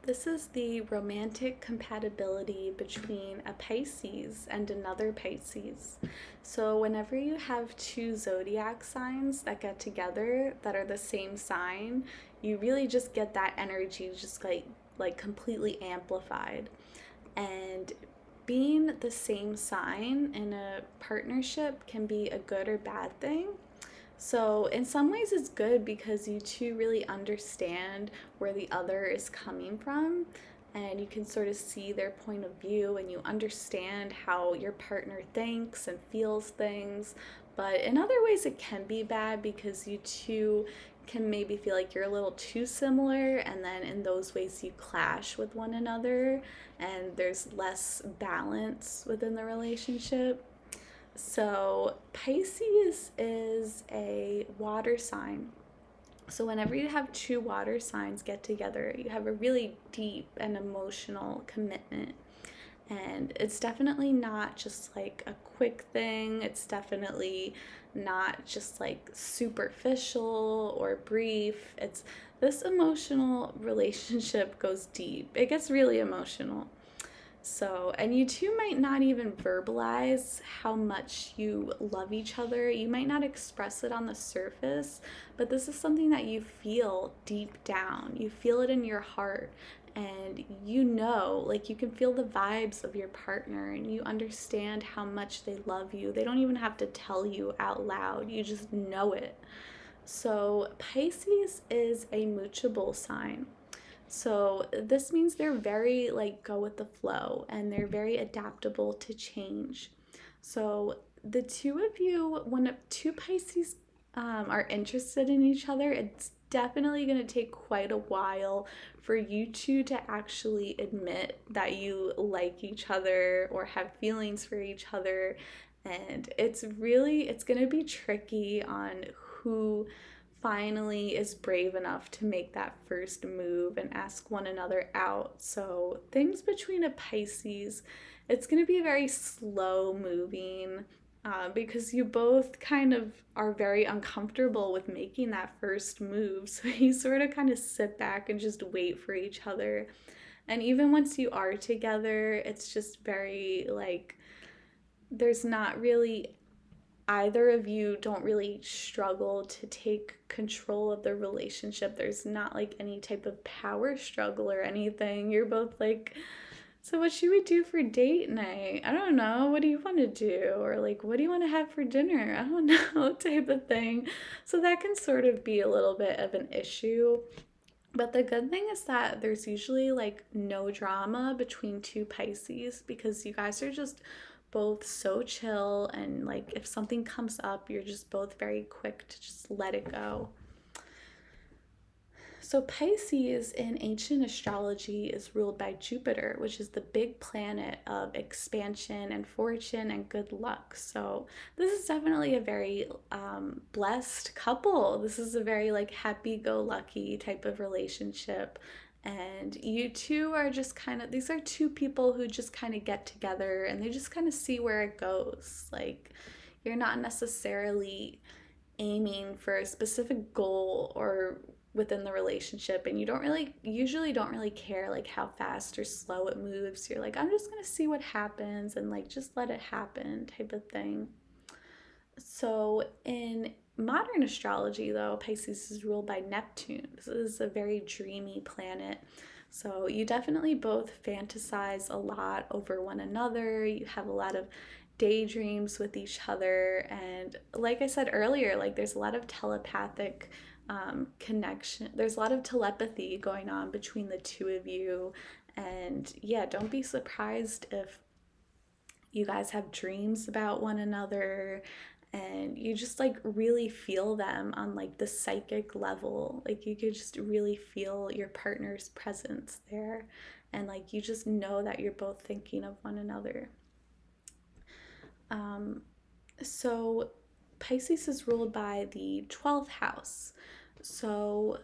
This is the romantic compatibility between a Pisces and another Pisces. So, whenever you have two zodiac signs that get together that are the same sign, you really just get that energy just like completely amplified. And being the same sign in a partnership can be a good or bad thing. So, in some ways, it's good because you two really understand where the other is coming from, and you can sort of see their point of view and you understand how your partner thinks and feels things. But in other ways, it can be bad because you two can maybe feel like you're a little too similar, and then in those ways, you clash with one another, and there's less balance within the relationship. So, Pisces is a water sign. So, whenever you have two water signs get together, you have a really deep and emotional commitment. And it's definitely not just like a quick thing, it's definitely not just like superficial or brief. It's this emotional relationship goes deep, it gets really emotional. So, and you two might not even verbalize how much you love each other. You might not express it on the surface, but this is something that you feel deep down. You feel it in your heart, and like you can feel the vibes of your partner, and you understand how much they love you. They don't even have to tell you out loud, you just know it. So, Pisces is a mutual sign. So this means they're very like go with the flow and they're very adaptable to change. So the two of you, when two Pisces are interested in each other, it's definitely going to take quite a while for you two to actually admit that you like each other or have feelings for each other. And it's going to be tricky on who finally is brave enough to make that first move and ask one another out. So, things between a Pisces, it's going to be very slow moving because you both kind of are very uncomfortable with making that first move. So, you sort of kind of sit back and just wait for each other. And even once you are together, it's just very like, there's not really either of you don't really struggle to take control of the relationship. There's not like any type of power struggle or anything. You're both like, so what should we do for date night? I don't know. What do you want to do? Or like, what do you want to have for dinner? I don't know, type of thing. So that can sort of be a little bit of an issue. But the good thing is that there's usually like no drama between two Pisces because you guys are just both so chill, and like if something comes up, you're just both very quick to just let it go. So, Pisces in ancient astrology is ruled by Jupiter, which is the big planet of expansion and fortune and good luck. So, this is definitely a very blessed couple. This is a very like happy go lucky type of relationship. And you two are just kind of, these are two people who just kind of get together and they just kind of see where it goes. Like, you're not necessarily aiming for a specific goal or within the relationship, and you don't really usually don't really care like how fast or slow it moves. You're like, I'm just going to see what happens and like just let it happen type of thing. So in modern astrology though, Pisces is ruled by Neptune. This is a very dreamy planet. So you definitely both fantasize a lot over one another. You have a lot of daydreams with each other, and like I said earlier, like there's a lot of telepathic connection. There's a lot of telepathy going on between the two of you. And yeah, don't be surprised if you guys have dreams about one another and you just like really feel them on like the psychic level. Like you could just really feel your partner's presence there, and like you just know that you're both thinking of one another. So Pisces is ruled by the 12th house. So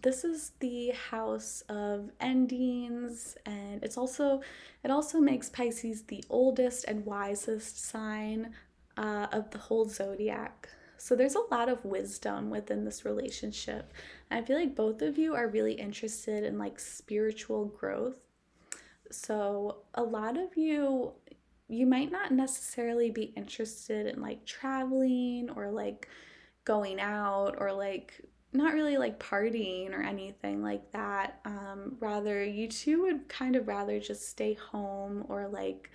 this is the house of endings, and it also makes Pisces the oldest and wisest sign of the whole zodiac. So there's a lot of wisdom within this relationship. And I feel like both of you are really interested in like spiritual growth. So a lot of you might not necessarily be interested in like traveling or like going out or like not really like partying or anything like that. Rather, you two would kind of rather just stay home, or like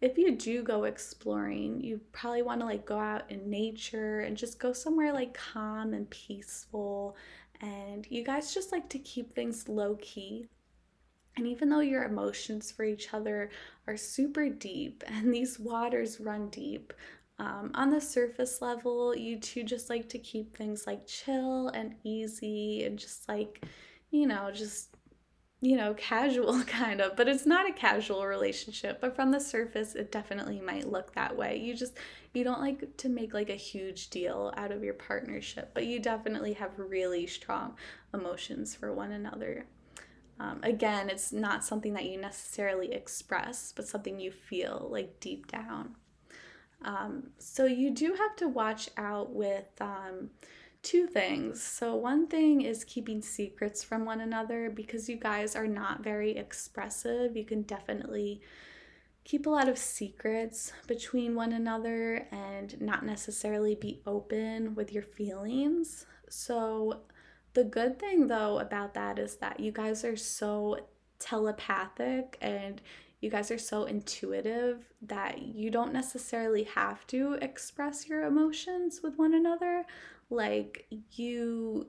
if you do go exploring, you probably want to like go out in nature and just go somewhere like calm and peaceful. And you guys just like to keep things low key. And even though your emotions for each other are super deep and these waters run deep, on the surface level, you two just like to keep things like chill and easy and just like, just, casual kind of. But it's not a casual relationship. But from the surface, it definitely might look that way. You don't like to make like a huge deal out of your partnership, but you definitely have really strong emotions for one another. Again, it's not something that you necessarily express, but something you feel like deep down. So you do have to watch out with two things. So, one thing is keeping secrets from one another because you guys are not very expressive. You can definitely keep a lot of secrets between one another and not necessarily be open with your feelings. So, the good thing though about that is that you guys are so telepathic and you guys are so intuitive that you don't necessarily have to express your emotions with one another. Like you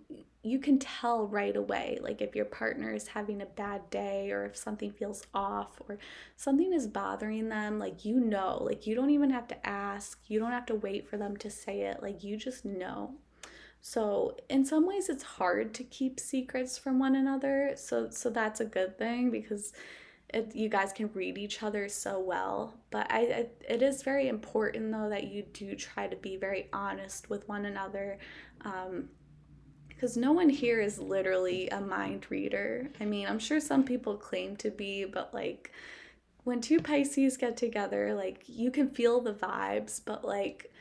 can tell right away like if your partner is having a bad day or if something feels off or something is bothering them, like like you don't even have to ask, you don't have to wait for them to say it, like you just know. So in some ways it's hard to keep secrets from one another. So that's a good thing because you guys can read each other so well. But it is very important though that you do try to be very honest with one another. Because no one here is literally a mind reader. I mean, I'm sure some people claim to be, but like when two Pisces get together, like you can feel the vibes, but like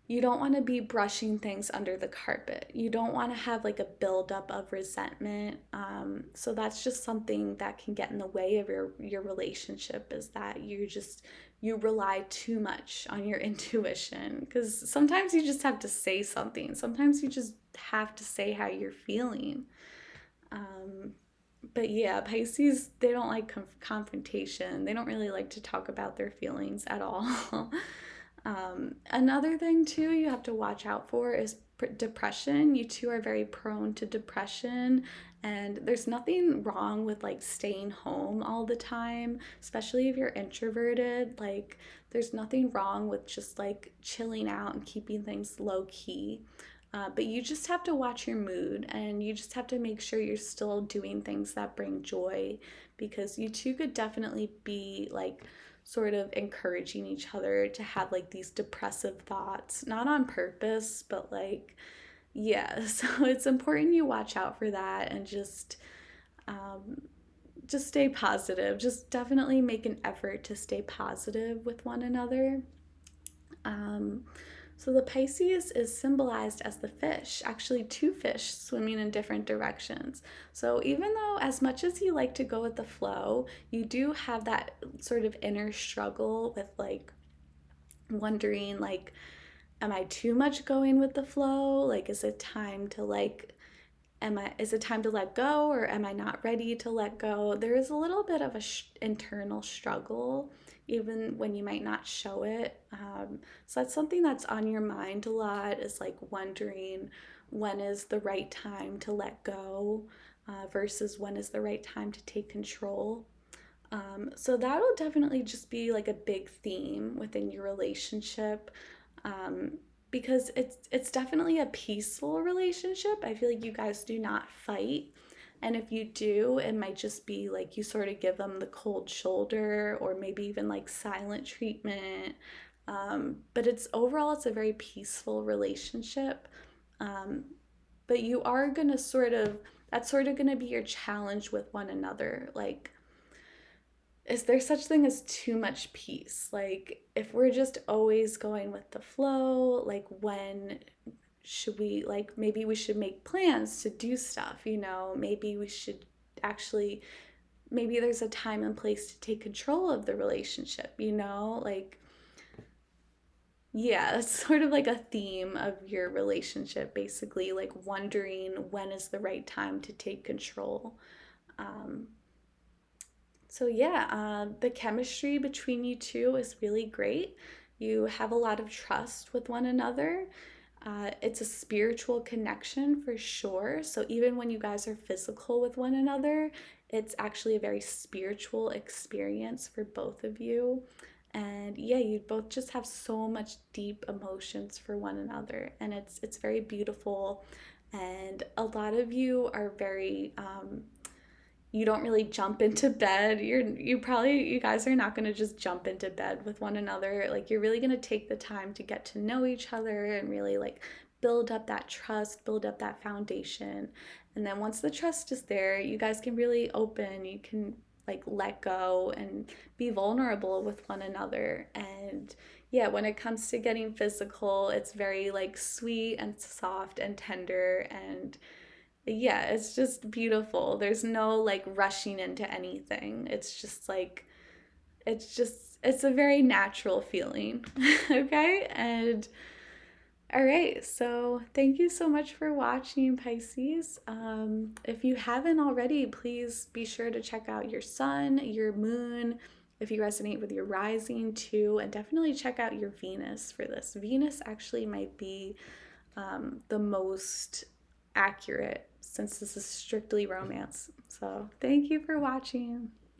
you don't want to be brushing things under the carpet. You don't want to have like a buildup of resentment. So that's just something that can get in the way of your relationship, is that you rely too much on your intuition, because sometimes you just have to say something. Sometimes you just have to say how you're feeling. But yeah, Pisces, they don't like confrontation. They don't really like to talk about their feelings at all. Another thing too you have to watch out for is depression. You two are very prone to depression, and there's nothing wrong with like staying home all the time, especially if you're introverted. Like there's nothing wrong with just like chilling out and keeping things low key. But you just have to watch your mood, and you just have to make sure you're still doing things that bring joy, because you two could definitely be like sort of encouraging each other to have like these depressive thoughts, not on purpose, but like, yeah. So it's important you watch out for that and um, just stay positive. Just definitely make an effort to stay positive with one another. Um, so the Pisces is symbolized as the fish, actually two fish swimming in different directions. So even though as much as you like to go with the flow, you do have that sort of inner struggle with like wondering like, am I too much going with the flow? Like is it time to like is it time to let go, or am I not ready to let go? There is a little bit of a internal struggle, even when you might not show it. So that's something that's on your mind a lot, is like wondering when is the right time to let go, versus when is the right time to take control. So that will definitely just be like a big theme within your relationship. Um, because it's definitely a peaceful relationship. I feel like you guys do not fight. And if you do, it might just be like you sort of give them the cold shoulder, or maybe even like silent treatment. But it's a very peaceful relationship. Um, but you are gonna that's sort of gonna be your challenge with one another. Like is there such thing as too much peace? Like, if we're just always going with the flow, like, when should we, like, maybe we should make plans to do stuff, you know? Maybe we should actually, maybe there's a time and place to take control of the relationship, you know? Like, yeah, it's sort of like a theme of your relationship, basically, like wondering when is the right time to take control. Um, So yeah, the chemistry between you two is really great. You have a lot of trust with one another. It's a spiritual connection for sure. So even when you guys are physical with one another, it's actually a very spiritual experience for both of you. And yeah, you both just have so much deep emotions for one another, and it's very beautiful. And a lot of you are very you don't really jump into bed. You guys are not going to just jump into bed with one another. Like, you're really going to take the time to get to know each other and really like build up that trust, build up that foundation. And then once the trust is there, you guys can really open, you can like let go and be vulnerable with one another. And yeah, when it comes to getting physical, it's very like sweet and soft and tender, and yeah, it's just beautiful. There's no like rushing into anything. It's just like, it's a very natural feeling. Okay? And all right, so thank you so much for watching, Pisces. If you haven't already, please be sure to check out your sun, your moon, if you resonate with your rising too, and definitely check out your Venus for this. Venus actually might be the most accurate since this is strictly romance. So thank you for watching.